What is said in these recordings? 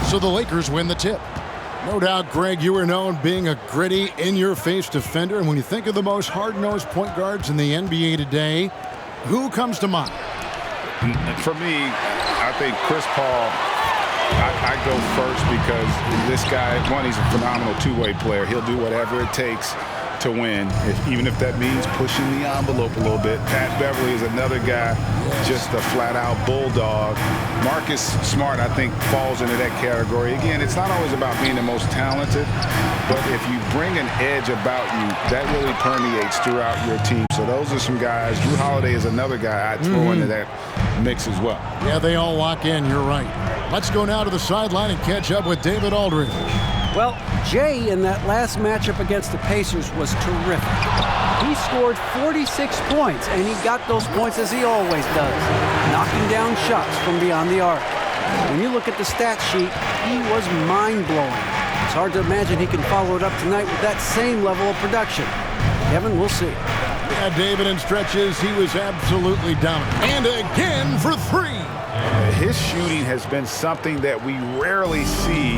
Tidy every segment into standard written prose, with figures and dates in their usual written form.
So the Lakers win the tip. No doubt, Greg, you are known being a gritty, in-your-face defender. And when you think of the most hard-nosed point guards in the NBA today, who comes to mind? For me, I think Chris Paul. I go first because this guy, one, he's a phenomenal two-way player. He'll do whatever it takes to win, even if that means pushing the envelope a little bit. Pat Beverly is another guy, just a flat-out bulldog. Marcus Smart, I think, falls into that category. Again, it's not always about being the most talented, but if you bring an edge about you, that really permeates throughout your team. So those are some guys. Drew Holiday is another guy I'd throw into that mix as well. Yeah, they all lock in. You're right. Let's go now to the sideline and catch up with David Aldridge. Well, Jay in that last matchup against the Pacers was terrific. He scored 46 points, and he got those points as he always does, knocking down shots from beyond the arc. When you look at the stat sheet, he was mind-blowing. It's hard to imagine he can follow it up tonight with that same level of production. Kevin, we'll see. Yeah, David, in stretches, he was absolutely dominant. And again for three. His shooting has been something that we rarely see,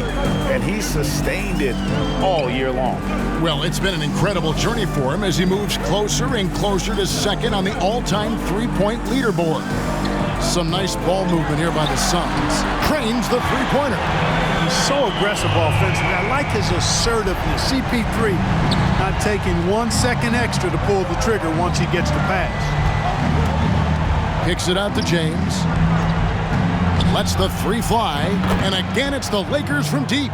and he's sustained it all year long. Well, it's been an incredible journey for him as he moves closer and closer to second on the all-time three-point leaderboard. Some nice ball movement here by the Suns. Trains the three-pointer. He's so aggressive offensively. I like his assertiveness. CP3 not taking 1 second extra to pull the trigger once he gets the pass. Kicks it out to James. Lets the three fly, and again it's the Lakers from deep.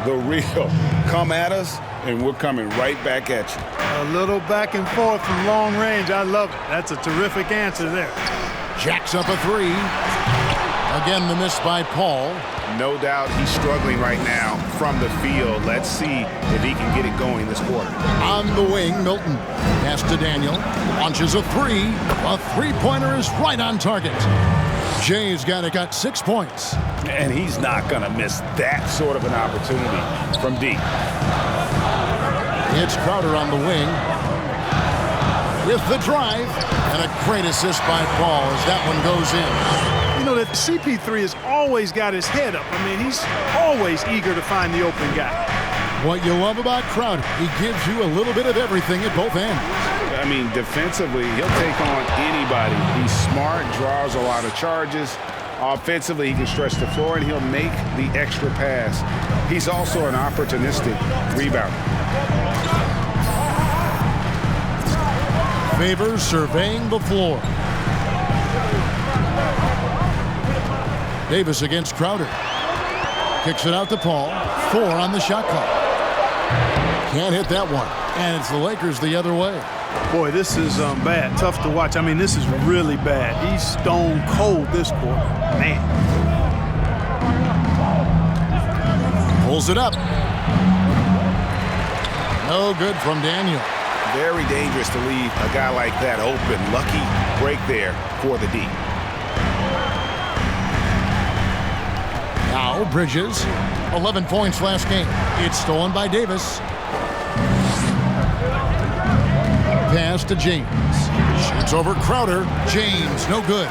The real come at us, and we're coming right back at you. A little back and forth from long range. I love it. That's a terrific answer there. Jacks up a three. Again, the miss by Paul. No doubt he's struggling right now from the field. Let's see if he can get it going this quarter. On the wing, Milton. Pass to Daniel. Launches a three. A three-pointer is right on target. Jay's got 6 points. And he's not going to miss that sort of an opportunity from deep. It's Crowder on the wing. With the drive. And a great assist by Paul as that one goes in. You know that CP3 has always got his head up. I mean, he's always eager to find the open guy. What you love about Crowder, he gives you a little bit of everything at both ends. I mean, defensively, he'll take on anybody. He's smart, draws a lot of charges. Offensively, he can stretch the floor, and he'll make the extra pass. He's also an opportunistic rebounder. Favors surveying the floor. Davis against Crowder. Kicks it out to Paul. 4 on the shot clock. Can't hit that one. And it's the Lakers the other way. Boy, this is bad. Tough to watch. I mean, this is really bad. He's stone cold this quarter. Man. Pulls it up. No good from Daniel. Very dangerous to leave a guy like that open. Lucky break there for the D. Now Bridges. 11 points last game. It's stolen by Davis. Pass to James. Shoots over Crowder. James, no good.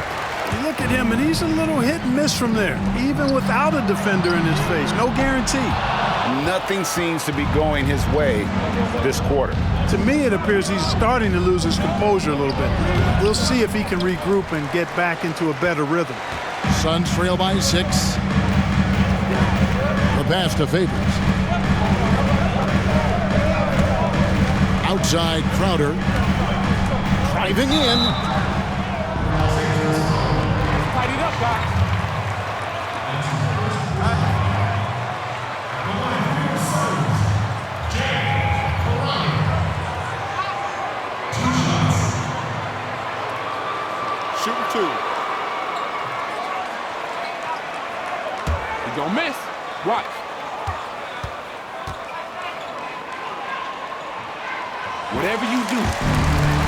You look at him, and he's a little hit and miss from there, even without a defender in his face. No guarantee. Nothing seems to be going his way this quarter. To me, it appears he's starting to lose his composure a little bit. We'll see if he can regroup and get back into a better rhythm. Suns trail by 6. The pass to Favors. Outside Crowder. Driving in. Tidy it up, guys. Shooting 2. You don't miss. Watch. Whatever you do,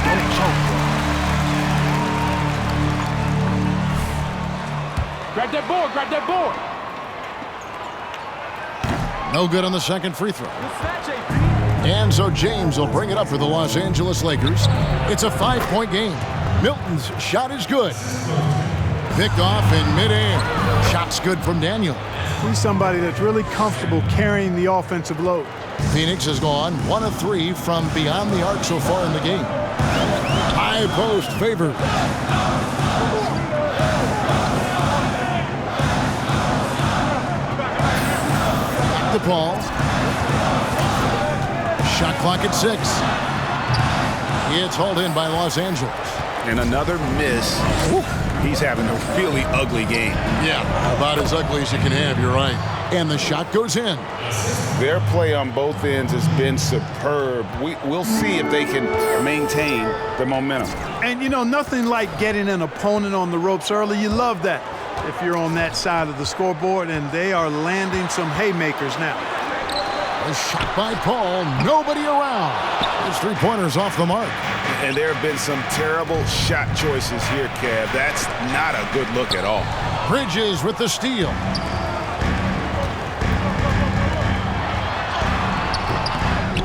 don't choke. Grab that board, grab that board. No good on the second free throw. And so James will bring it up for the Los Angeles Lakers. It's a 5-point game. Milton's shot is good. Picked off in midair. Shot's good from Daniel. He's somebody that's really comfortable carrying the offensive load. Phoenix has gone 1 of 3 from beyond the arc so far in the game. High post favored. The ball. Shot clock at 6. It's hauled in by Los Angeles. And another miss. Woo. He's having a really ugly game. Yeah, about as ugly as you can have, you're right. And the shot goes in. Their play on both ends has been superb. We'll see if they can maintain the momentum. And, you know, nothing like getting an opponent on the ropes early. You love that if you're on that side of the scoreboard, and they are landing some haymakers now. A shot by Paul. Nobody around. His three-pointer's off the mark. And there have been some terrible shot choices here, Kev. That's not a good look at all. Bridges with the steal.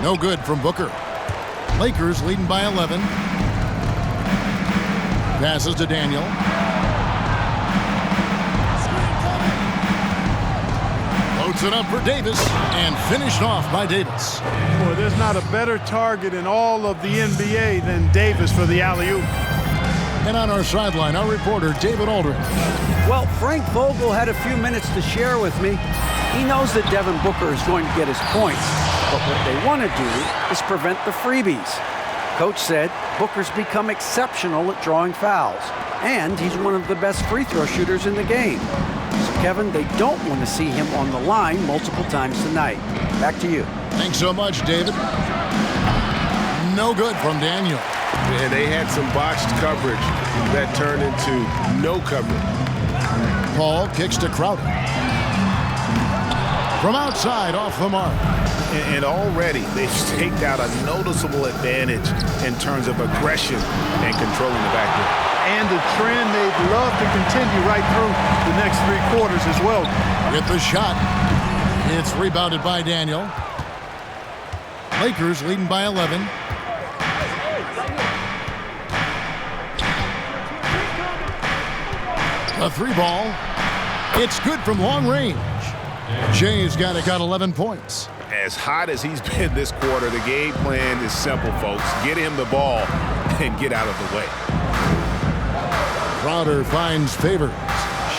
No good from Booker. Lakers leading by 11. Passes to Daniel. Loads it up for Davis and finished off by Davis. Boy, there's not a better target in all of the NBA than Davis for the alley-oop. And on our sideline, our reporter, David Aldridge. Well, Frank Vogel had a few minutes to share with me. He knows that Devin Booker is going to get his points, but what they want to do is prevent the freebies. Coach said Booker's become exceptional at drawing fouls, and he's one of the best free throw shooters in the game. So, Kevin, they don't want to see him on the line multiple times tonight. Back to you. Thanks so much, David. No good from Daniel. And they had some botched coverage that turned into no coverage. Paul kicks to Crowder. From outside, off the mark. And already they've staked out a noticeable advantage in terms of aggression and controlling the backcourt. And a trend they'd love to continue right through the next 3 quarters as well. With the shot. It's rebounded by Daniel. Lakers leading by 11. A 3-ball. It's good from long range. Jay's got 11 points. As hot as he's been this quarter, the game plan is simple, folks. Get him the ball and get out of the way. Crowder finds Favors.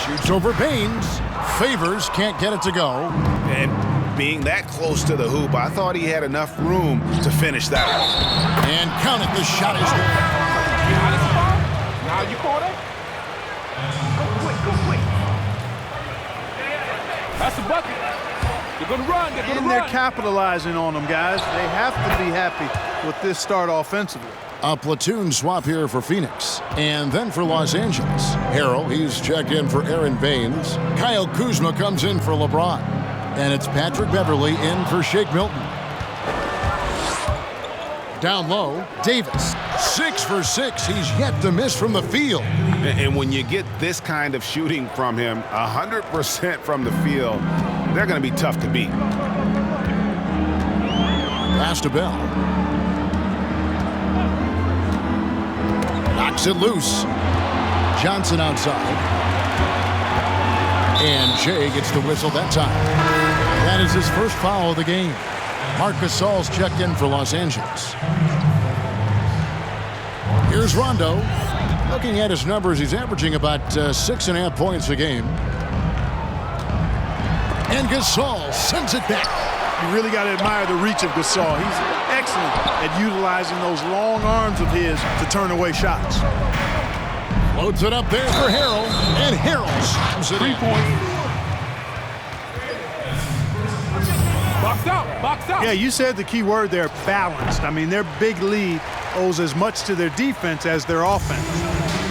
Shoots over Baines. Favors can't get it to go. And being that close to the hoop, I thought he had enough room to finish that one. And count it, the shot is good. Now you caught it. Go quick. That's a bucket. They're going to run. And they're capitalizing on them, guys. They have to be happy with this start offensively. A platoon swap here for Phoenix. And then for Los Angeles. Harrell, he's checked in for Aaron Baines. Kyle Kuzma comes in for LeBron. And it's Patrick Beverly in for Shake Milton. Down low, Davis. 6 for 6. He's yet to miss from the field. And when you get this kind of shooting from him, 100% from the field, they're going to be tough to beat. Pass to Bell. Knocks it loose. Johnson outside. And Jay gets the whistle that time. That is his first foul of the game. Marc Gasol's checked in for Los Angeles. Here's Rondo. Looking at his numbers, he's averaging about 6.5 points a game. And Gasol sends it back. You really got to admire the reach of Gasol. He's excellent at utilizing those long arms of his to turn away shots. Loads it up there for Harrell. And Harrell slams it in. 3 points. Box out. Yeah, you said the key word there, balanced. I mean, their big lead owes as much to their defense as their offense.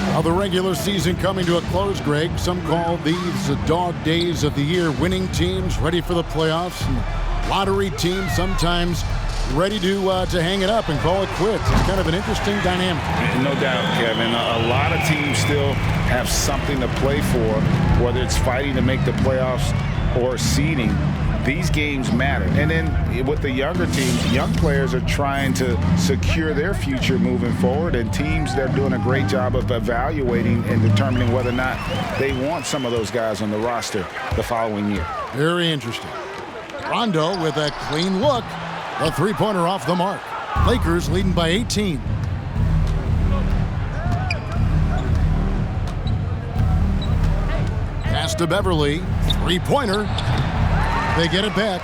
Now the regular season coming to a close, Greg. Some call these the dog days of the year. Winning teams ready for the playoffs, and lottery teams sometimes ready to hang it up and call it quits. It's kind of an interesting dynamic. No doubt, Kevin. A lot of teams still have something to play for, whether it's fighting to make the playoffs or seeding. these games matter. And then with the younger teams, young players are trying to secure their future moving forward, and teams, they're doing a great job of evaluating and determining whether or not they want some of those guys on the roster the following year. Very interesting. Rondo with a clean look. A three-pointer off the mark. Lakers leading by 18. Pass to Beverly. Three-pointer. They get it back.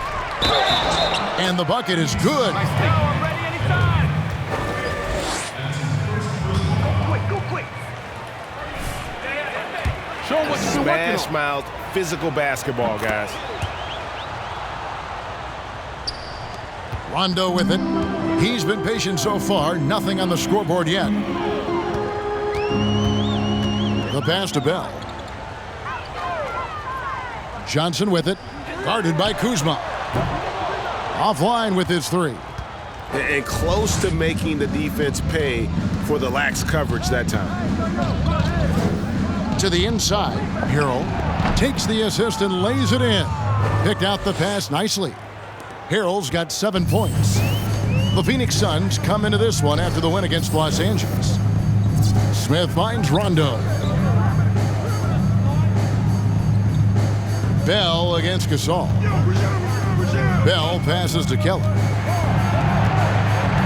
And the bucket is good. Go quick. Show them what you've been working on. Smash mouth, physical basketball, guys. Rondo with it. He's been patient so far. Nothing on the scoreboard yet. The pass to Bell. Johnson with it. Guarded by Kuzma. Offline with his three. And close to making the defense pay for the lax coverage that time. To the inside. Harrell takes the assist and lays it in. Picked out the pass nicely. Harrell's got 7 points. The Phoenix Suns come into this one after the win against Los Angeles. Smith finds Rondo. Bell against Gasol. Bell passes to Kelly.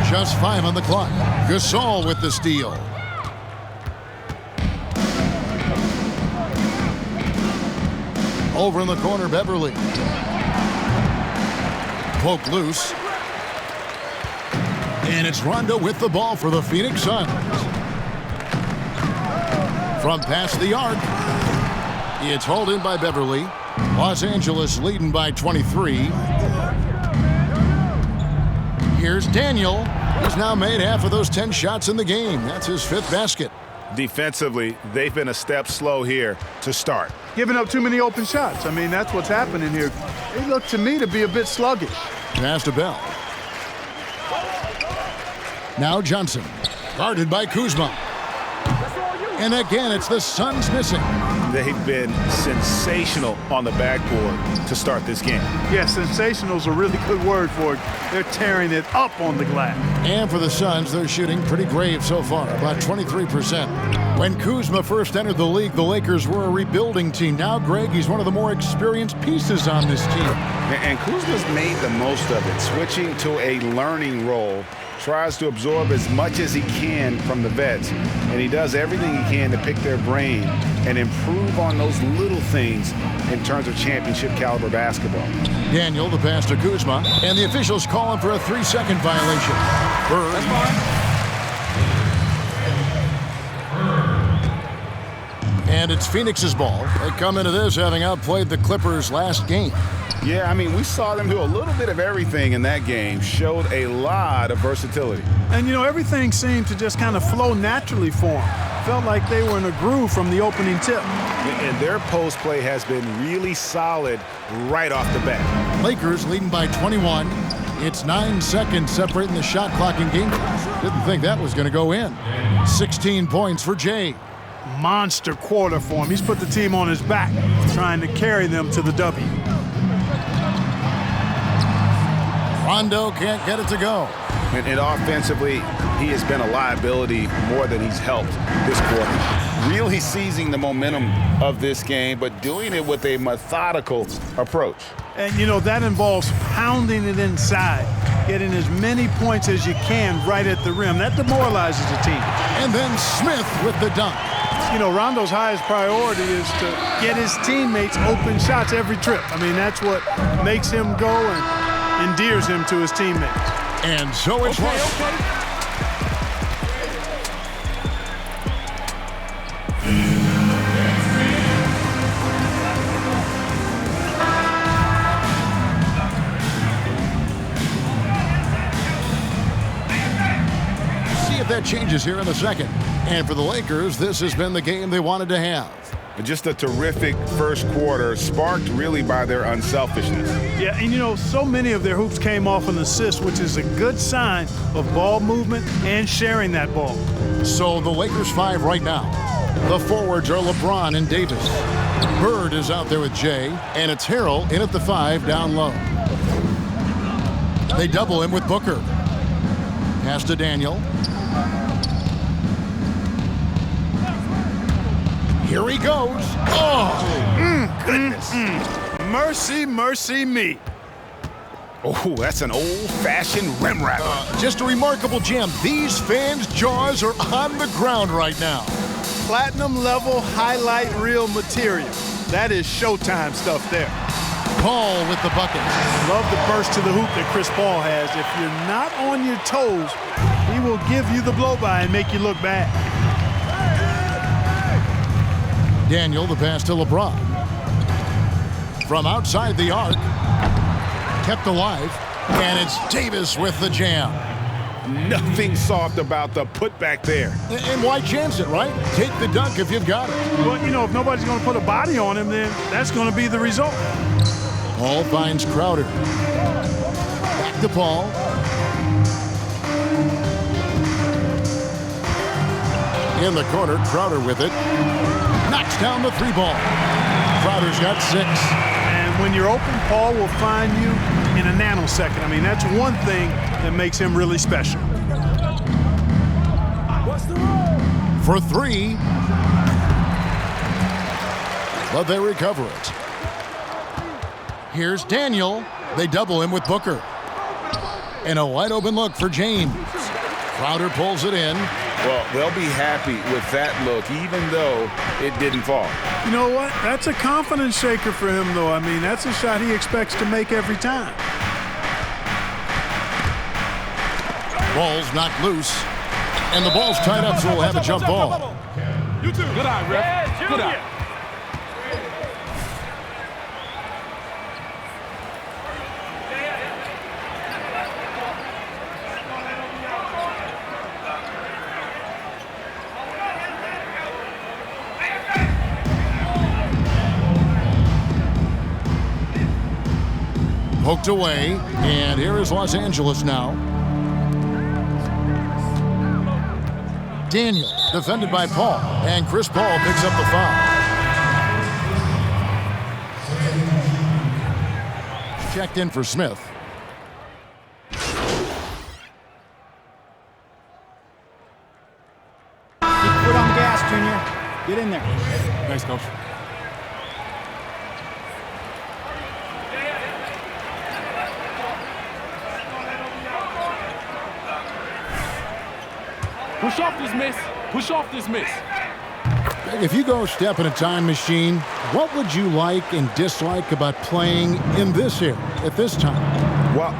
Just 5 on the clock. Gasol with the steal. Over in the corner, Beverly. Poke loose. And it's Rondo with the ball for the Phoenix Suns. From past the arc. It's hauled in by Beverly. Los Angeles leading by 23. Here's Daniel. He's now made half of those 10 shots in the game. That's his 5th basket. Defensively, they've been a step slow here to start. Giving up too many open shots. I mean, that's what's happening here. They look to me to be a bit sluggish. Pass to Bell. Now Johnson. Guarded by Kuzma. And again, it's the Suns missing. They've been sensational on the backboard to start this game. Yeah, sensational is a really good word for it. They're tearing it up on the glass. And for the Suns, they're shooting pretty grave so far, about 23%. When Kuzma first entered the league, the Lakers were a rebuilding team. Now, Greg, he's one of the more experienced pieces on this team. And Kuzma's made the most of it, switching to a learning role. Tries to absorb as much as he can from the vets, and he does everything he can to pick their brain and improve on those little things in terms of championship caliber basketball. Daniel, the pass to Kuzma, and the officials call him for a 3-second violation. Bird. And it's Phoenix's ball. They come into this having outplayed the Clippers last game. Yeah, I mean, we saw them do a little bit of everything in that game. Showed a lot of versatility. And, you know, everything seemed to just kind of flow naturally for them. Felt like they were in a groove from the opening tip. And their post play has been really solid right off the bat. Lakers leading by 21. It's 9 seconds separating the shot clock and game clock. Didn't think that was going to go in. 16 points for Jay. Monster quarter for him. He's put the team on his back, trying to carry them to the W. Rondo can't get it to go. And offensively, he has been a liability more than he's helped this quarter. Really seizing the momentum of this game, but doing it with a methodical approach. And, you know, that involves pounding it inside, getting as many points as you can right at the rim. That demoralizes the team. And then Smith with the dunk. You know, Rondo's highest priority is to get his teammates open shots every trip. I mean, that's what makes him go and endears him to his teammates. And so it's See if that changes here in the second. And for the Lakers, this has been the game they wanted to have. Just a terrific first quarter, sparked really by their unselfishness. Yeah, and you know, so many of their hoops came off an assist, which is a good sign of ball movement and sharing that ball. So the Lakers 5 right now. The forwards are LeBron and Davis. Bird is out there with Jay, and it's Harrell in at the 5 down low. They double him with Booker. Pass to Daniel. Here he goes. Oh, Goodness. Mercy, mercy me. Oh, that's an old-fashioned rim wrapper. just a remarkable jam. These fans' jaws are on the ground right now. Platinum level highlight reel material. That is Showtime stuff there. Paul with the bucket. Love the burst to the hoop that Chris Paul has. If you're not on your toes, he will give you the blow-by and make you look bad. Daniel, the pass to LeBron. From outside the arc. Kept alive. And it's Davis with the jam. Nothing soft about the putback there. And why chance it, right? Take the dunk if you've got it. Well, you know, if nobody's going to put a body on him, then that's going to be the result. Paul finds Crowder. Back to Paul. In the corner, Crowder with it. Knocks down the three ball. Crowder's got 6. And when you're open, Paul will find you in a nanosecond. I mean, that's one thing that makes him really special. For 3. But they recover it. Here's Daniel. They double him with Booker. And a wide open look for James. Crowder pulls it in. Well, they'll be happy with that look, even though it didn't fall. You know what? That's a confidence shaker for him, though. I mean, that's a shot he expects to make every time. Ball's knocked loose. And the ball's tied up, so we'll have a jump ball. You too. Good eye, ref. Good eye. Poked away, and here is Los Angeles now. Daniel, defended by Paul, and Chris Paul picks up the foul. Checked in for Smith. Keep your foot on the gas, Junior. Get in there. Thanks, Coach. Push off this miss. Push off this miss. If you go step in a time machine, what would you like and dislike about playing in this era at this time? Well,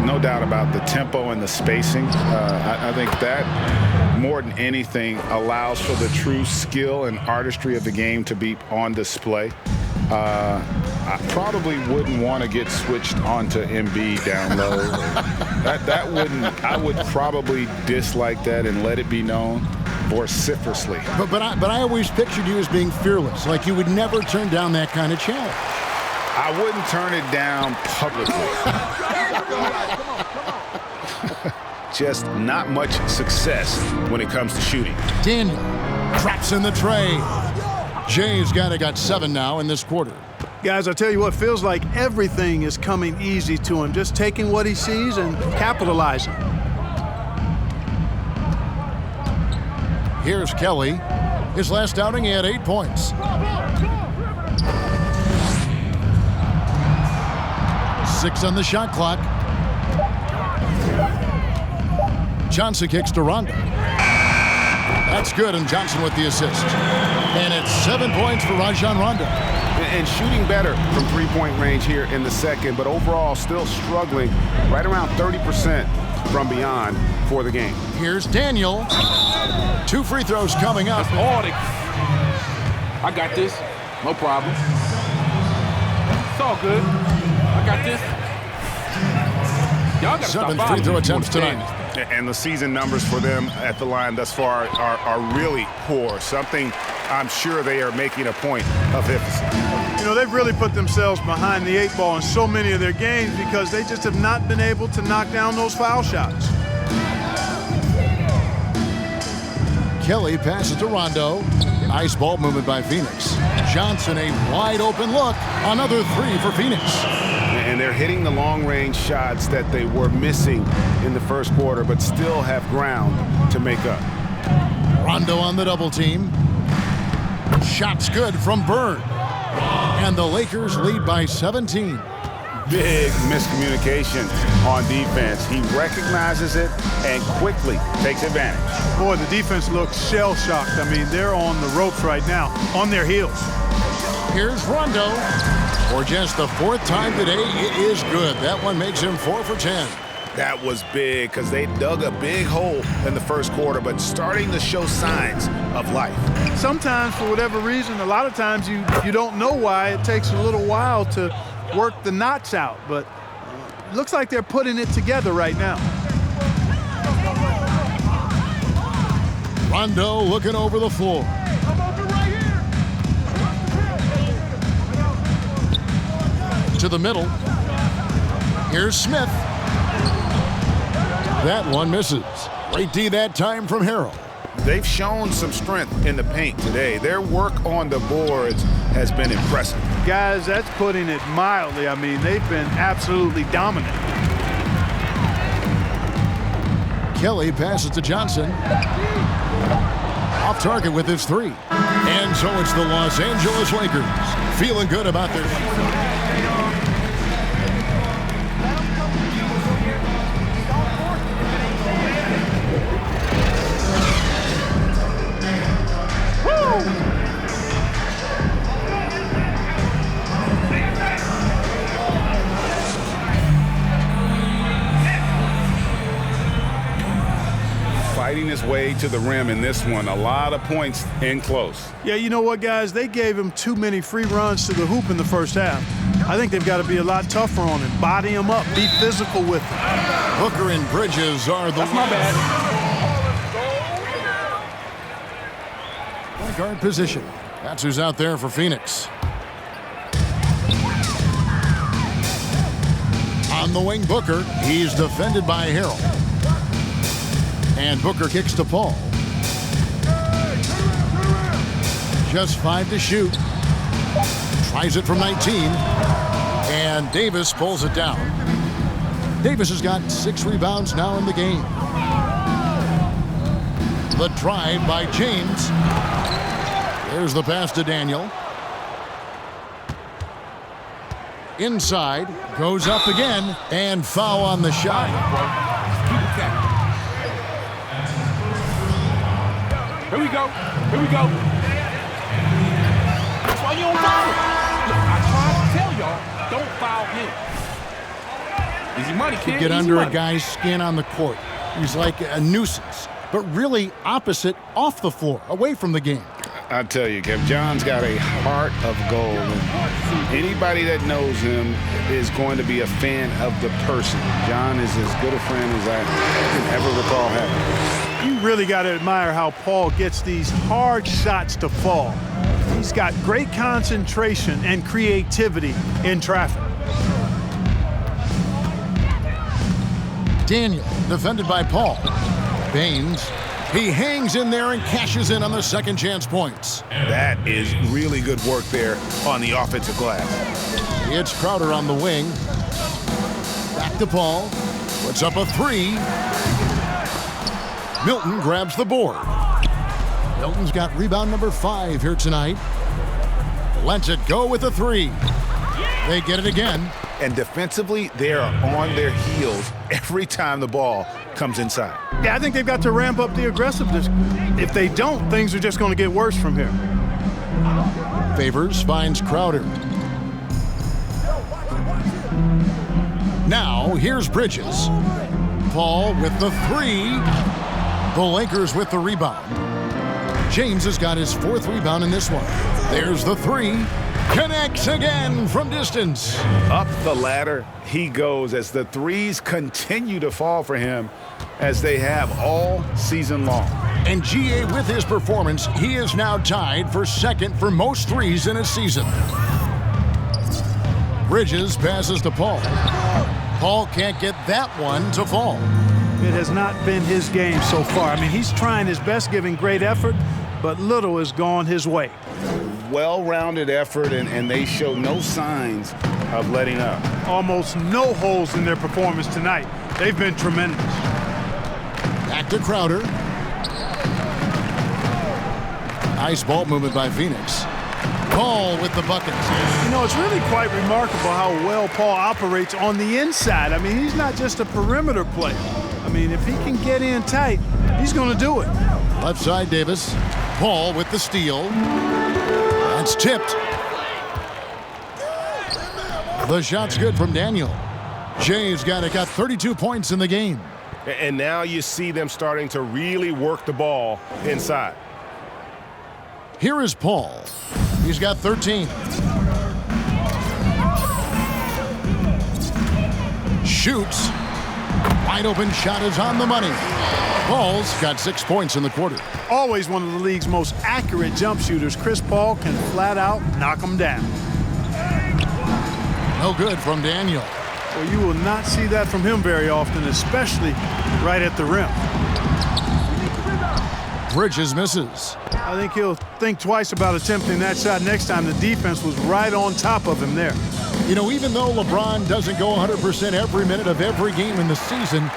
no doubt about the tempo and the spacing. I think that, more than anything, allows for the true skill and artistry of the game to be on display. I probably wouldn't want to get switched onto MB down low. I would probably dislike that and let it be known vociferously. But I always pictured you as being fearless, like you would never turn down that kind of challenge. I wouldn't turn it down publicly. Just not much success when it comes to shooting. Daniel traps in the tray. Jay's got 7 now in this quarter. Guys, I tell you what, feels like everything is coming easy to him. Just taking what he sees and capitalizing. Here's Kelly. His last outing, he had 8 points. Six on the shot clock. Johnson kicks to Rondo. That's good, and Johnson with the assist. And it's 7 points for Rajon Rondo. And shooting better from three-point range here in the second, but overall still struggling right around 30% from beyond for the game. Here's Daniel. 2 free throws coming up. I got this. No problem. It's all good. I got this. Y'all gotta stop 7 free throw attempts tonight. And the season numbers for them at the line thus far are really poor. Something I'm sure they are making a point of emphasis. You know, they've really put themselves behind the 8 ball in so many of their games because they just have not been able to knock down those foul shots. Kelly passes to Rondo. Nice ball movement by Phoenix. Johnson, a wide open look. Another three for Phoenix. And they're hitting the long-range shots that they were missing in the first quarter, but still have ground to make up. Rondo on the double team. Shot's good from Bird. And the Lakers lead by 17. Big miscommunication on defense. He recognizes it and quickly takes advantage. Boy, the defense looks shell-shocked. I mean, they're on the ropes right now, on their heels. Here's Rondo. For just the fourth time today, it is good. That one makes him 4 for 10. That was big because they dug a big hole in the first quarter, but starting to show signs of life. Sometimes, for whatever reason, a lot of times you don't know why. It takes a little while to work the knots out, but it looks like they're putting it together right now. Rondo looking over the floor. To the middle. Here's Smith. That one misses. Great D that time from Harrell. They've shown some strength in the paint today. Their work on the boards has been impressive. Guys, that's putting it mildly. I mean, they've been absolutely dominant. Kelly passes to Johnson. Off target with his three. And so it's the Los Angeles Lakers feeling good about their... Fighting his way to the rim in this one. A lot of points in close. Yeah, you know what, guys? They gave him too many free runs to the hoop in the first half. I think they've got to be a lot tougher on him. Body him up. Be physical with him. Booker and Bridges are the... That's my bad. Point guard position. That's who's out there for Phoenix. On the wing, Booker. He's defended by Harrell. And Booker kicks to Paul. Just 5 to shoot. Tries it from 19. And Davis pulls it down. Davis has got 6 rebounds now in the game. The drive by James. There's the pass to Daniel. Inside. Goes up again. And foul on the shot. Here we go. Here we go. That's why you don't foul him. I tried to tell y'all, don't foul him. Easy money, kid. Get Easy under money. a guy's skin on the court. He's like a nuisance, but really opposite off the floor, away from the game. I tell you, Kev, John's got a heart of gold. And anybody that knows him is going to be a fan of the person. John is as good a friend as I can ever recall having. You really got to admire how Paul gets these hard shots to fall. He's got great concentration and creativity in traffic. Daniel, defended by Paul. Baines, he hangs in there and cashes in on the second chance points. That is really good work there on the offensive glass. It's Crowder on the wing. Back to Paul. Puts up a three. Milton grabs the board. Milton's got rebound number 5 here tonight. Lets it go with a three. They get it again. And defensively, they are on their heels every time the ball comes inside. Yeah, I think they've got to ramp up the aggressiveness. If they don't, things are just going to get worse from here. Favors finds Crowder. Now, here's Bridges. Paul with the three. The Lakers with the rebound. James has got his 4th rebound in this one. There's the three. Connects again from distance. Up the ladder he goes as the threes continue to fall for him as they have all season long. And GA, with his performance, he is now tied for 2nd for most threes in a season. Bridges passes to Paul. Paul can't get that one to fall. It has not been his game so far. I mean, he's trying his best, giving great effort, but little has gone his way. well-rounded effort, and they show no signs of letting up. Almost no holes in their performance tonight. They've been tremendous. Back to Crowder. Nice ball movement by Phoenix. Paul with the bucket. You know, it's really quite remarkable how well Paul operates on the inside. I mean, he's not just a perimeter player. I mean, if he can get in tight, he's going to do it. Left side, Davis. Paul with the steal. That's tipped. The shot's good from Daniel. Jay's got 32 points in the game. And now you see them starting to really work the ball inside. Here is Paul. He's got 13. Shoots. Wide open shot is on the money. Paul's got 6 points in the quarter. Always one of the league's most accurate jump shooters, Chris Paul can flat out knock him down. No good from Daniel. Well, you will not see that from him very often, especially right at the rim. Bridges misses. I think he'll think twice about attempting that shot next time. The defense was right on top of him there. You know, even though LeBron doesn't go 100% every minute of every game in the season,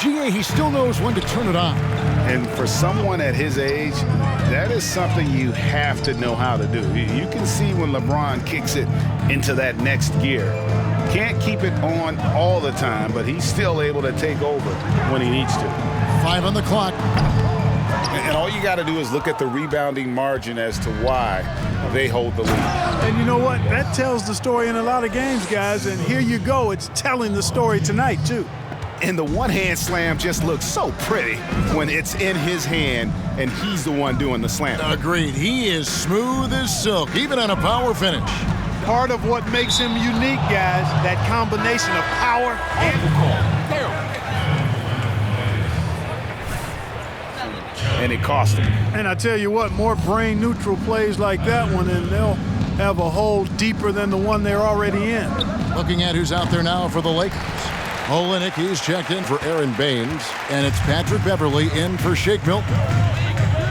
he still knows when to turn it on. And for someone at his age, that is something you have to know how to do. You can see when LeBron kicks it into that next gear. Can't keep it on all the time, but he's still able to take over when he needs to. 5 on the clock. And all you got to do is look at the rebounding margin as to why they hold the lead. And you know what? That tells the story in a lot of games, guys. And here you go. It's telling the story tonight, too. And the one-hand slam just looks so pretty when it's in his hand and he's the one doing the slam. Agreed. He is smooth as silk, even on a power finish. Part of what makes him unique, guys, that combination of power and and it cost him. And I tell you what, more brain-neutral plays like that one, and they'll have a hole deeper than the one they're already in. Looking at who's out there now for the Lakers. Olenek, he's checked in for Aaron Baines, and it's Patrick Beverly in for Shake Milton.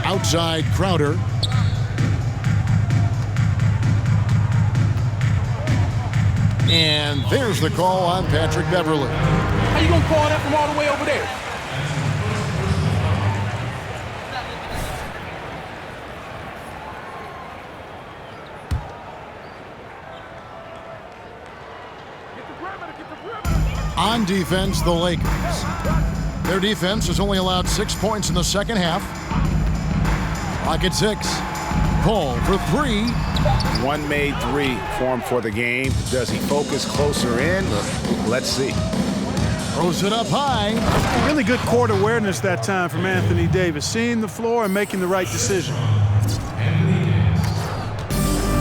Outside, Crowder. And there's the call on Patrick Beverly. How you gonna call that from all the way over there? On defense, the Lakers. Their defense has only allowed 6 points in the second half. Clock at 6. Paul for 3. One made 3 for him for the game. Does he focus closer in? Let's see. Throws it up high. Really good court awareness that time from Anthony Davis, seeing the floor and making the right decision.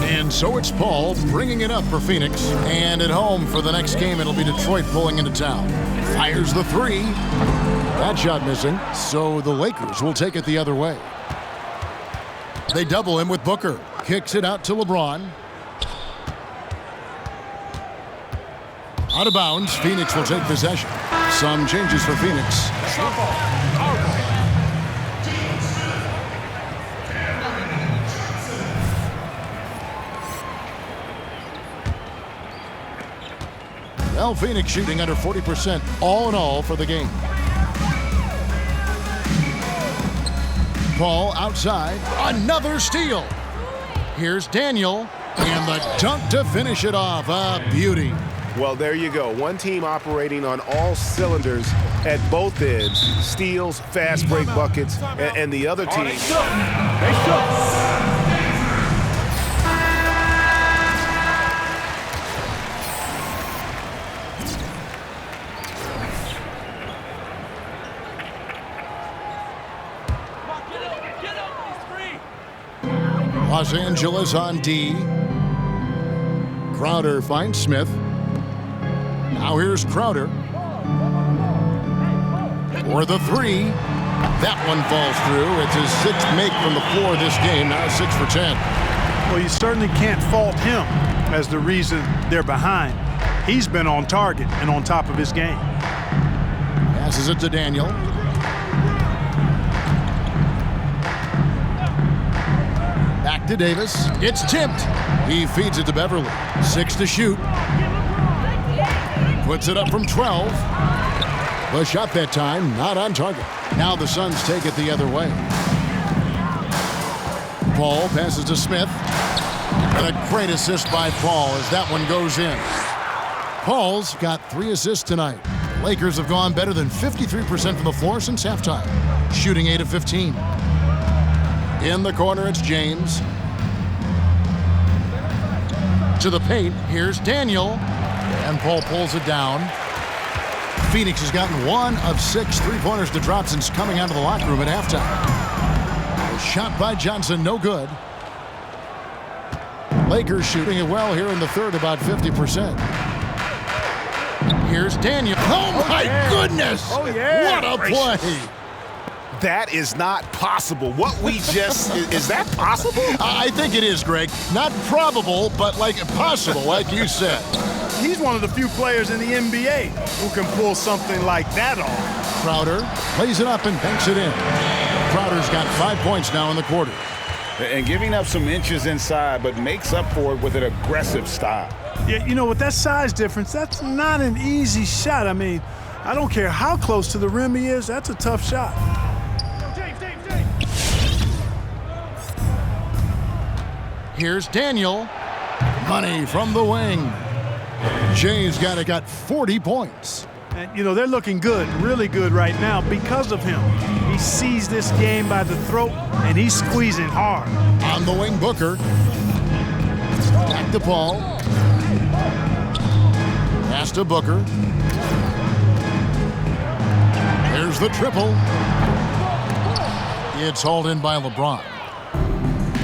And so it's Paul bringing it up for Phoenix. And at home for the next game, it'll be Detroit pulling into town. Fires the 3. That shot missing. So the Lakers will take it the other way. They double him with Booker. Kicks it out to LeBron. Out of bounds. Phoenix will take possession. Some changes for Phoenix. Well, Phoenix shooting under 40% all in all for the game. Paul outside. Another steal. Here's Daniel. And the dunk to finish it off. A beauty. Well, there you go. One team operating on all cylinders at both ends. Steals, fast break buckets, and the other team. They shook. Los Angeles on D. Crowder finds Smith. Now here's Crowder. For the 3. That one falls through. It's his 6th make from the floor this game. Now 6 for 10. Well, you certainly can't fault him as the reason they're behind. He's been on target and on top of his game. Passes it to Daniel. Back Back to Davis. It's tipped. He feeds it to Beverly. 6 to shoot. Puts it up from 12. The shot that time, not on target. Now the Suns take it the other way. Paul passes to Smith. And a great assist by Paul as that one goes in. Paul's got 3 assists tonight. Lakers have gone better than 53% from the floor since halftime, shooting 8 of 15. In the corner, it's James. To the paint, here's Daniel. And Paul pulls it down. Phoenix has gotten 1 of 6 three-pointers to drop since coming out of the locker room at halftime. A shot by Johnson, no good. Lakers shooting it well here in the third, about 50%. Here's Daniel. Oh, my goodness! Oh, yeah. What a play! That is not possible. What we just, is that possible? I think it is, Greg. Not probable, but like possible, like you said. He's one of the few players in the NBA who can pull something like that off. Crowder plays it up and banks it in. Crowder's got 5 points now in the quarter. And giving up some inches inside, but makes up for it with an aggressive style. Yeah, you know, with that size difference, that's not an easy shot. I mean, I don't care how close to the rim he is, that's a tough shot. Here's Daniel. Money from the wing. Jay's got 40 points. And, you know, they're looking good, really good right now because of him. He sees this game by the throat, and he's squeezing hard. On the wing, Booker. Back to Paul. Pass to Booker. There's the triple. It's hauled in by LeBron.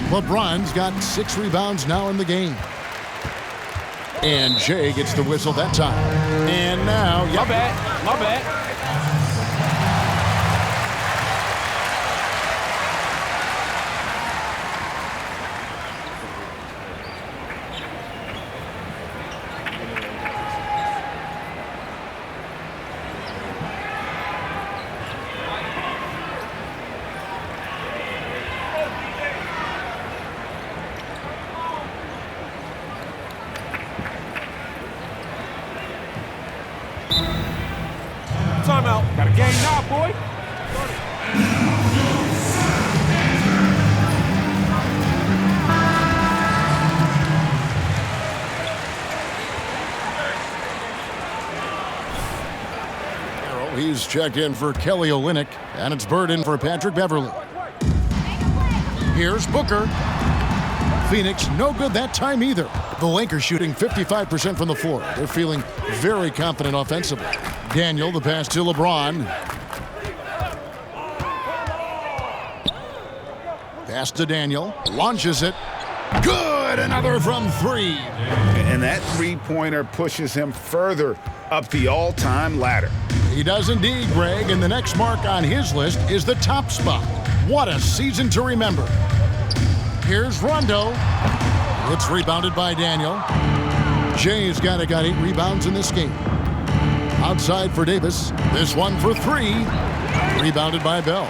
LeBron's got 6 rebounds now in the game. And Jay gets the whistle that time. And now, My bad. Timeout. Got a game now, boy. He's checked in for Kelly Olynyk, and it's Bird in for Patrick Beverly. Here's Booker. Phoenix, no good that time either. The Lakers shooting 55% from the floor. They're feeling very confident offensively. Daniel, the pass to LeBron. Pass to Daniel. Launches it. Good! Another from 3. And that three-pointer pushes him further up the all-time ladder. He does indeed, Greg, and the next mark on his list is the top spot. What a season to remember. Here's Rondo. It's rebounded by Daniel. Jay's got 8 rebounds in this game. Outside for Davis. This one for 3. Rebounded by Bell.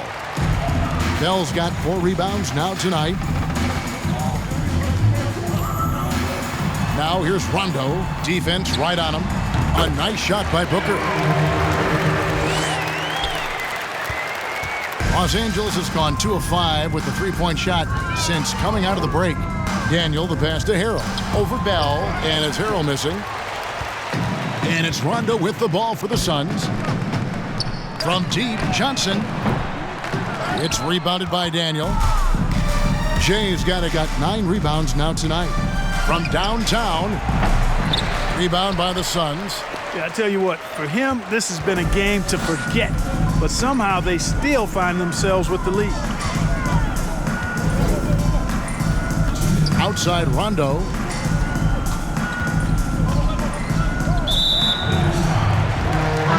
Bell's got 4 rebounds now tonight. Now here's Rondo. Defense right on him. A nice shot by Booker. Los Angeles has gone 2 of 5 with the 3-point shot since coming out of the break. Daniel, the pass to Harrell. Over Bell, and it's Harrell missing. And it's Rondo with the ball for the Suns. From deep, Johnson. It's rebounded by Daniel. Jay's got 9 rebounds now tonight. From downtown, rebound by the Suns. Yeah, I tell you what, for him, this has been a game to forget. But somehow they still find themselves with the lead. Outside Rondo.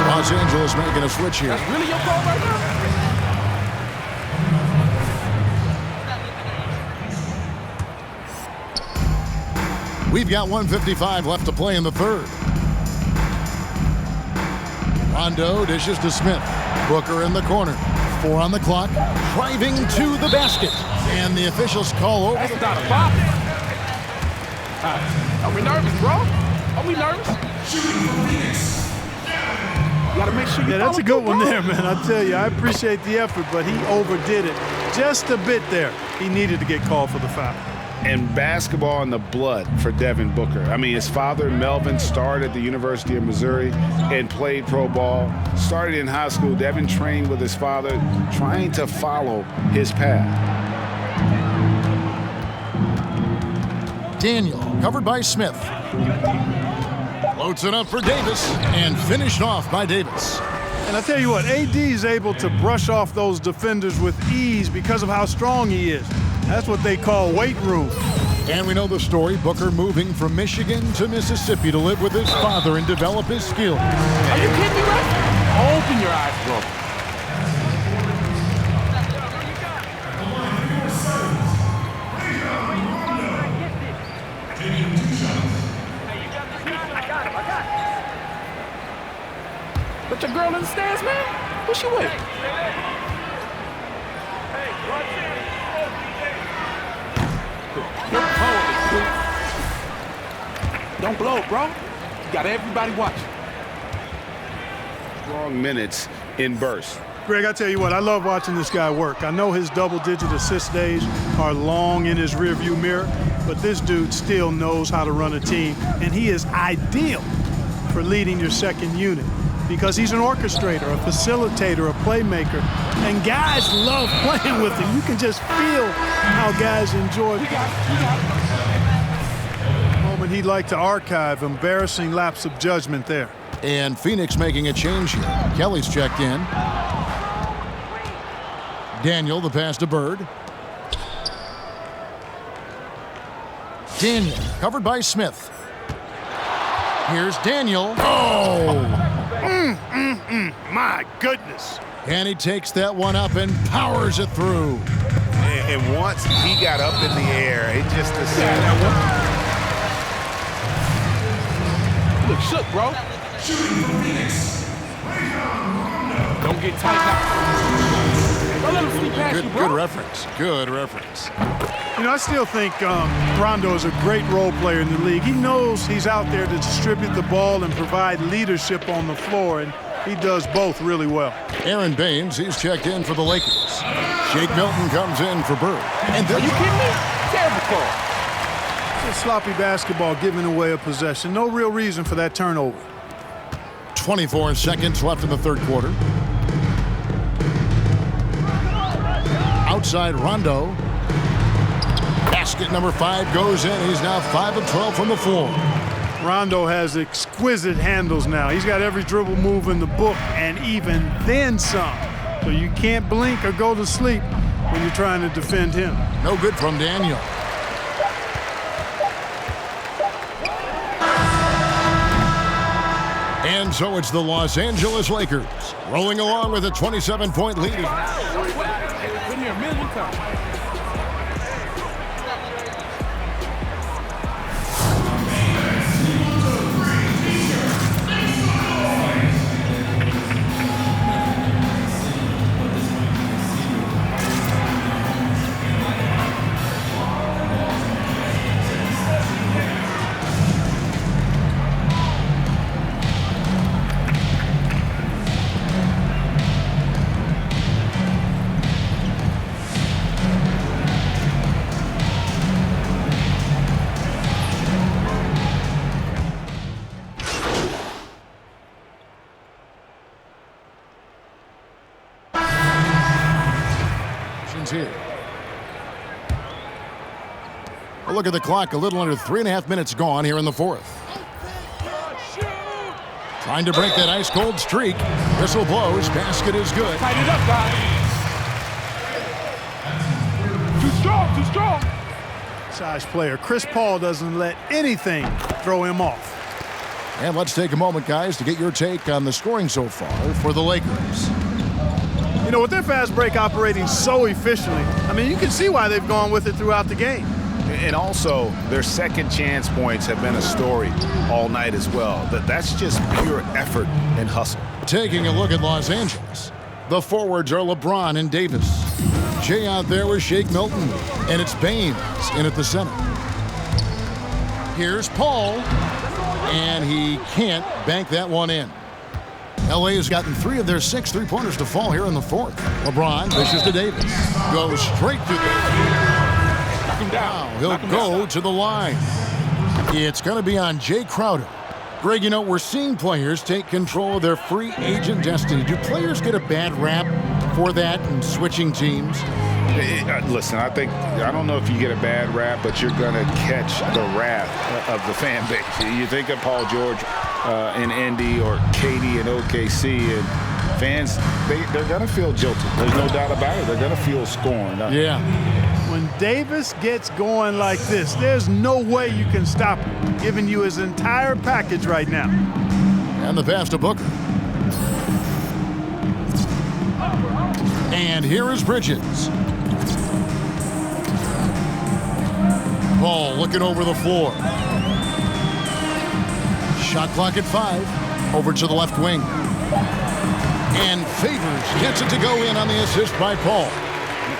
Los Angeles making a switch here. That's really your call right now? We've got 1:55 left to play in the third. Rondo dishes to Smith. Booker in the corner. 4 on the clock, driving to the basket. And the officials call over. That's not a foul. Are we nervous, bro? Are we nervous? You gotta make sure you that's a good one bro. there, man. I tell you, I appreciate the effort, but he overdid it just a bit there. He needed to get called for the foul. And basketball in the blood for Devin Booker. I mean, his father, Melvin, started at the University of Missouri and played pro ball. Started in high school. Devin trained with his father, trying to follow his path. Daniel, covered by Smith. Floats it up for Davis and finished off by Davis. And I tell you what, AD is able to brush off those defenders with ease because of how strong he is. That's what they call weight room. And we know the story, Booker moving from Michigan to Mississippi to live with his father and develop his skills. Are you kidding me, right? Open your eyes, bro. But your girl in the stands, man? What's she with? Don't blow it, bro. You got everybody watching. Strong minutes in bursts. Greg, I tell you what, I love watching this guy work. I know his double-digit assist days are long in his rearview mirror, but this dude still knows how to run a team, and he is ideal for leading your second unit because he's an orchestrator, a facilitator, a playmaker, and guys love playing with him. You can just feel how guys enjoy it. Moment he'd like to archive, embarrassing lapse of judgment there. And Phoenix making a change here. Kelly's checked in. Daniel, the pass to Bird. Daniel, covered by Smith. Here's Daniel. Oh! My goodness. And he takes that one up and powers it through. And once he got up in the air, it just decided. You look shook, bro. Don't get tight now. Don't let him sleep past you, bro. Good reference. Good reference. You know, I still think Rondo is a great role player in the league. He knows he's out there to distribute the ball and provide leadership on the floor, and he does both really well. Aaron Baines, he's checked in for the Lakers. Shake Milton comes in for Bird. And Are you kidding me? Terrible call. It's sloppy basketball giving away a possession. No real reason for that turnover. 24 seconds left in the third quarter. Outside Rondo. Basket number 5 goes in. He's now 5 of 12 from the floor. Rondo has exquisite handles now. He's got every dribble move in the book and even then some. So you can't blink or go to sleep when you're trying to defend him. No good from Daniel. And so it's the Los Angeles Lakers rolling along with a 27-point lead. Been here a million times. Here. A look at the clock, a little under 3.5 minutes gone here in the fourth. Trying to break that ice-cold streak. Whistle blows, basket is good. Tighten it up, guys. Too strong, too strong. Size player. Chris Paul doesn't let anything throw him off. And let's take a moment, guys, to get your take on the scoring so far for the Lakers. You know, with their fast break operating so efficiently, I mean, you can see why they've gone with it throughout the game. And also, their second chance points have been a story all night as well. That's just pure effort and hustle. Taking a look at Los Angeles. The forwards are LeBron and Davis. Jay out there with Shake Milton. And it's Baines in at the center. Here's Paul. And he can't bank that one in. LA has gotten 3 of their 6 3-pointers to fall here in the fourth. LeBron dishes to Davis. Goes straight to the... Knock him down. He'll go to the line. It's going to be on Jay Crowder. Greg, you know, we're seeing players take control of their free agent destiny. Do players get a bad rap for that and switching teams? Listen, I don't know if you get a bad rap, but you're going to catch the wrath of the fan base. You think of Paul George in Indy or KD in OKC, and fans, they're going to feel jilted. There's no doubt about it. They're going to feel scorned. Yeah. When Davis gets going like this, there's no way you can stop him, giving you his entire package right now. And the pass to Booker. And here is Bridges. Paul looking over the floor. Shot clock at 5. Over to the left wing. And Favors gets it to go in on the assist by Paul.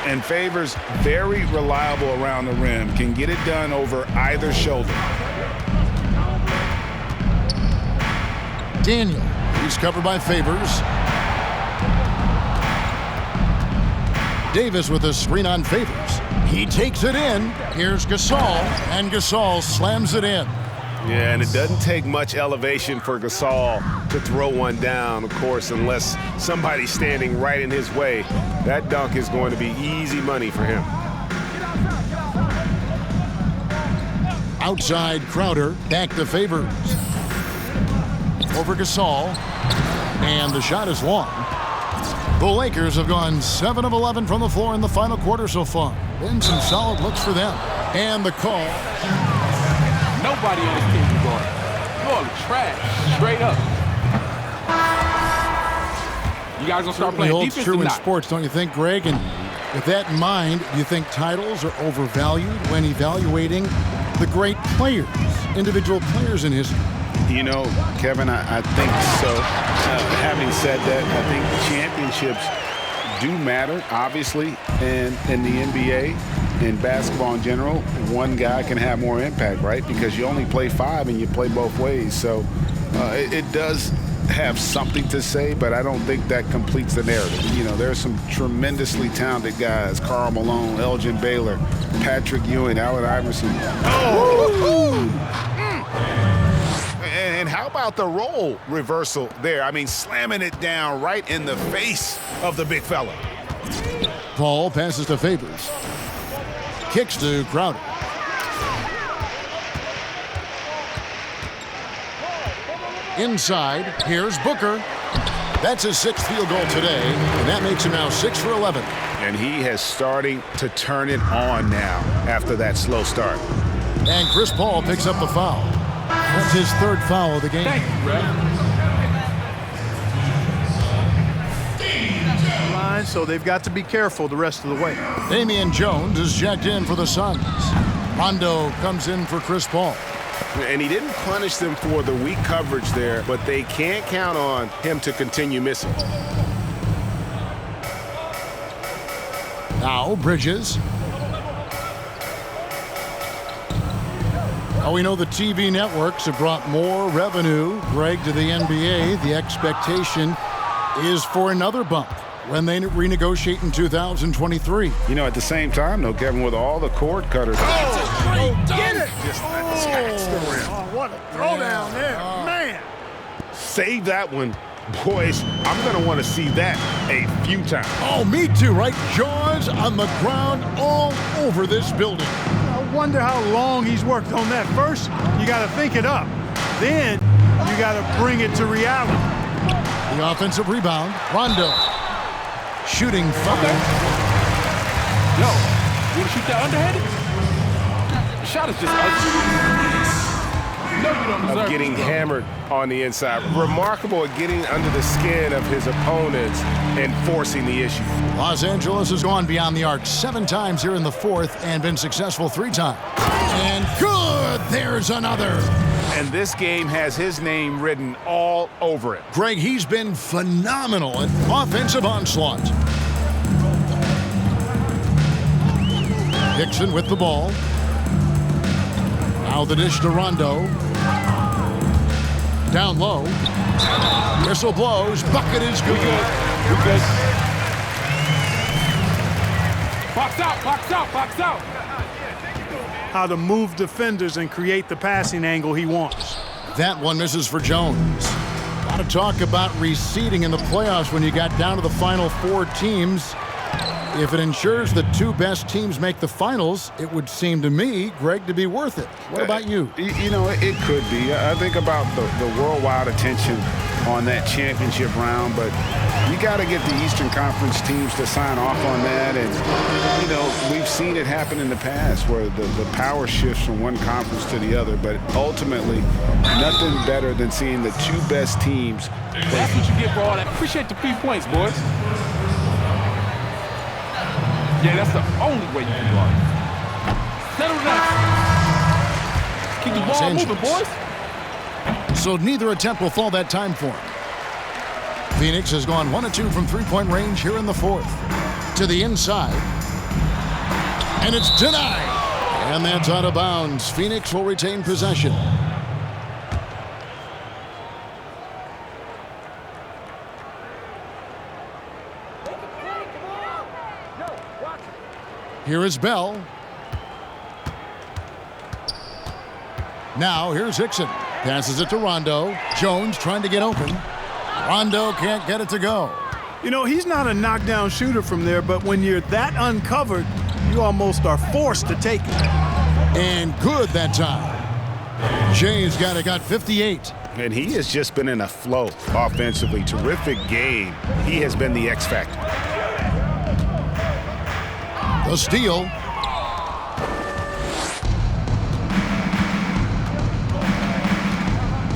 And Favors, very reliable around the rim, can get it done over either shoulder. Daniel, he's covered by Favors. Davis with a screen on Favors. He takes it in. Here's Gasol, and Gasol slams it in. Yeah, and it doesn't take much elevation for Gasol to throw one down, of course, unless somebody's standing right in his way. That dunk is going to be easy money for him. Outside Crowder, back to Favors. Over Gasol, and the shot is long. The Lakers have gone 7 of 11 from the floor in the final quarter so far. Been some solid looks for them. And the call. Nobody on this team can guard. You all are trash, straight up. You guys gonna start playing holds defense true or in not? sports, don't you think, Greg? And with that in mind, do you think titles are overvalued when evaluating the great players, individual players in history? You know, Kevin, I think so. Having said that, I think championships do matter, obviously, and in the NBA and basketball in general, one guy can have more impact, right? Because you only play 5 and you play both ways. So it does have something to say, but I don't think that completes the narrative. You know, there's some tremendously talented guys: Karl Malone, Elgin Baylor, Patrick Ewing, Allen Iverson. And how about the role reversal there? I mean, slamming it down right in the face of the big fella. Paul passes to Favors. Kicks to Crowder. Inside, here's Booker. That's his 6th field goal today, and that makes him now 6 for 11. And he has starting to turn it on now after that slow start. And Chris Paul picks up the foul. That's his 3rd foul of the game. Thank you, Brad. Line, so they've got to be careful the rest of the way. Damian Jones is checked in for the Suns. Rondo comes in for Chris Paul. And he didn't punish them for the weak coverage there, but they can't count on him to continue missing. Now Bridges. Now we know the TV networks have brought more revenue, Greg, to the NBA. The expectation is for another bump when they renegotiate in 2023. You know, at the same time, though, Kevin, with all the cord cutters. Get it! Oh, what a throwdown there, man! Save that one. Boys, I'm going to want to see that a few times. Oh, me too, right? Jaws on the ground all over this building. I wonder how long he's worked on that. First, you got to think it up. Then, you got to bring it to reality. The offensive rebound, Rondo. Shooting 5. Yo, you want to shoot that underhanded? The shot is just ugly. No, you don't deserve Of getting hammered on the inside. Remarkable at getting under the skin of his opponents and forcing the issue. Los Angeles has gone beyond the arc 7 times here in the 4th and been successful 3 times. And good, there's another. And this game has his name written all over it. Greg, he's been phenomenal at offensive onslaught. Dixon with the ball. Now the dish to Rondo. Down low. Whistle blows. Bucket is good. We're good. Box out, box out, box out. How to move defenders and create the passing angle he wants. That one misses for Jones. A lot of talk about reseeding in the playoffs when you got down to the final 4 teams. If it ensures the 2 best teams make the finals, it would seem to me, Greg, to be worth it. What about you? You know, it could be. I think about the worldwide attention on that championship round, but you got to get the Eastern Conference teams to sign off on that. And, you know, we've seen it happen in the past where the power shifts from one conference to the other, but ultimately nothing better than seeing the 2 best teams play. That's what you get for all that. Appreciate the 3 points, boys. Yeah, that's the only way you can block. Settle down. Keep the ball moving, boys. So neither attempt will fall that time for him. Phoenix has gone 1 of 2 from 3-point range here in the 4th. To the inside. And it's denied. And that's out of bounds. Phoenix will retain possession. Here is Bell. Now here's Hickson. Passes it to Rondo. Jones trying to get open. Rondo can't get it to go. You know, he's not a knockdown shooter from there, but when you're that uncovered, you almost are forced to take it. And good that time. Jay's got 58. And he has just been in a flow offensively. Terrific game. He has been the X factor. The steal.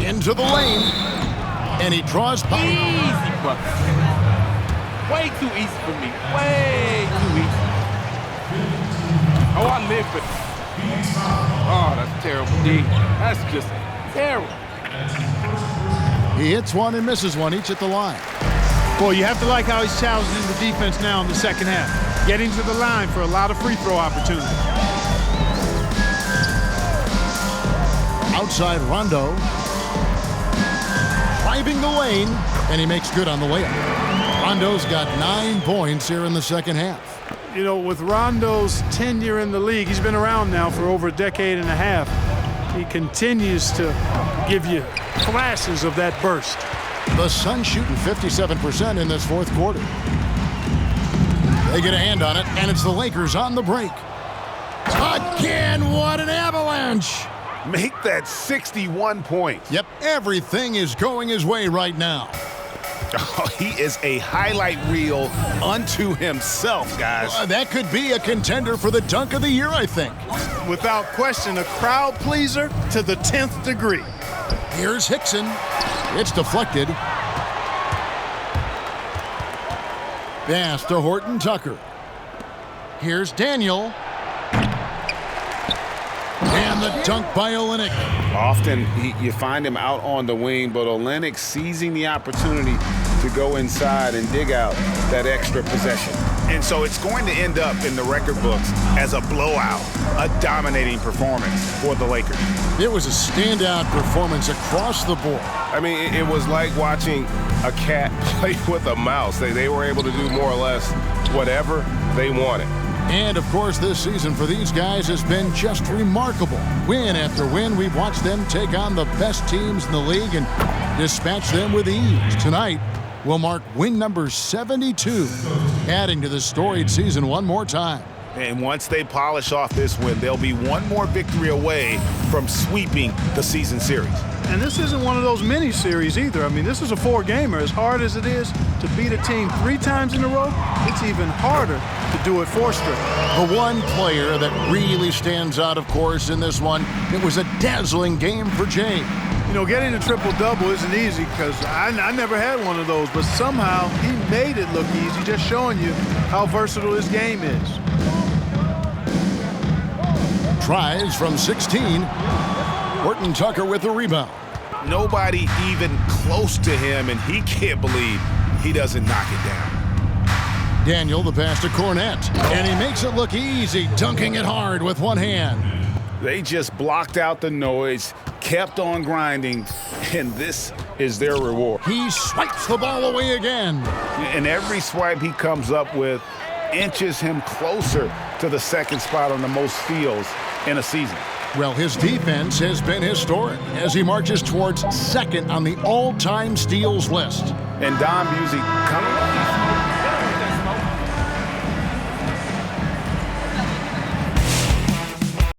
Into the lane. And he draws by. Easy, bro. Way too easy for me. Way too easy. Oh, I live for this. Oh, that's terrible, D. That's just terrible. He hits one and misses one, each at the line. Boy, you have to like how he's challenging the defense now in the second half. Getting to the line for a lot of free throw opportunities. Outside Rondo. Driving the lane, and he makes good on the layup. Rondo's got 9 points here in the second half. You know, with Rondo's tenure in the league, he's been around now for over a decade and a half. He continues to give you flashes of that burst. The Suns shooting 57% in this 4th quarter. They get a hand on it, and it's the Lakers on the break. Again, what an avalanche! Make that 61 points. Yep, everything is going his way right now. Oh, he is a highlight reel unto himself, guys. That could be a contender for the dunk of the year, I think. Without question, a crowd pleaser to the 10th degree. Here's Hickson. It's deflected. Pass to Horton Tucker. Here's Daniel. And the dunk by Olynyk. Often you find him out on the wing, but Olynyk seizing the opportunity to go inside and dig out that extra possession. And so it's going to end up in the record books as a blowout, a dominating performance for the Lakers. It was a standout performance across the board. I mean, it was like watching a cat play with a mouse. They were able to do more or less whatever they wanted. And, of course, this season for these guys has been just remarkable. Win after win, we've watched them take on the best teams in the league and dispatch them with ease. Tonight will mark win number 72, adding to the storied season one more time. And once they polish off this win, they'll be one more victory away from sweeping the season series. And this isn't one of those mini series either. I mean, this is a 4-gamer. As hard as it is to beat a team 3 times in a row, it's even harder to do it 4 straight. The one player that really stands out, of course, in this one, it was a dazzling game for Jay. You know, getting a triple-double isn't easy because I never had one of those, but somehow he made it look easy, just showing you how versatile his game is. Tries from 16. Horton Tucker with the rebound. Nobody even close to him, and he can't believe he doesn't knock it down. Daniel the pass to Cornette, and he makes it look easy, dunking it hard with one hand. They just blocked out the noise, kept on grinding, and this is their reward. He swipes the ball away again. And every swipe he comes up with inches him closer to the second spot on the most steals in a season. Well, his defense has been historic as he marches towards second on the all-time steals list. And Don Busey coming